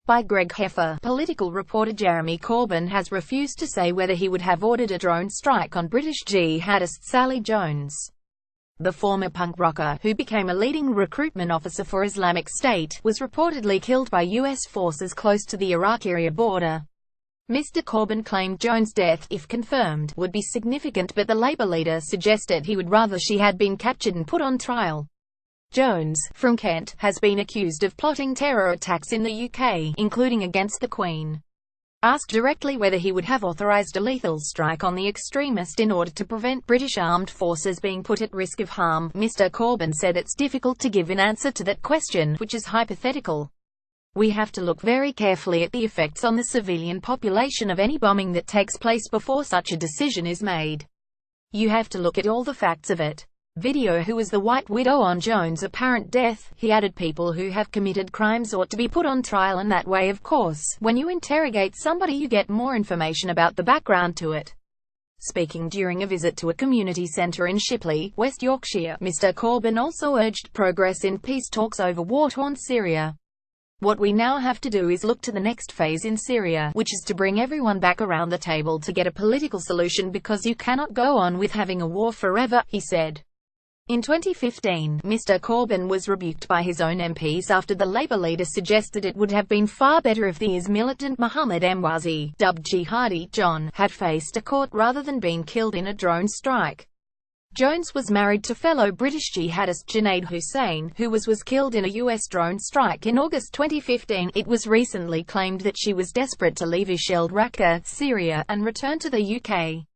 By Greg Heffer, political reporter Jeremy Corbyn has refused to say whether he would have ordered a drone strike on British jihadist Sally Jones. The former punk rocker, who became a leading recruitment officer for Islamic State, was reportedly killed by US forces close to the Iraq-Syria border. Mr. Corbyn claimed Jones' death, if confirmed, would be significant, but the Labour leader suggested he would rather she had been captured and put on trial. Jones, from Kent, has been accused of plotting terror attacks in the UK, including against the Queen. Asked directly whether he would have authorised a lethal strike on the extremist in order to prevent British armed forces being put at risk of harm, Mr. Corbyn said it's difficult to give an answer to that question, which is hypothetical. We have to look very carefully at the effects on the civilian population of any bombing that takes place before such a decision is made. You have to look at all the facts of it. Video who was the white widow on Jones' apparent death, he added people who have committed crimes ought to be put on trial, and that way, of course, when you interrogate somebody you get more information about the background to it. Speaking during a visit to a community centre in Shipley, West Yorkshire, Mr. Corbyn also urged progress in peace talks over war-torn Syria. What we now have to do is look to the next phase in Syria, which is to bring everyone back around the table to get a political solution, because you cannot go on with having a war forever, he said. In 2015, Mr. Corbyn was rebuked by his own MPs after the Labour leader suggested it would have been far better if the IS militant Mohammed Emwazi, dubbed Jihadi John, had faced a court rather than been killed in a drone strike. Jones was married to fellow British jihadist Junaid Hussain, who was killed in a US drone strike in August 2015. It was recently claimed that she was desperate to leave shelled Raqqa, Syria, and return to the UK.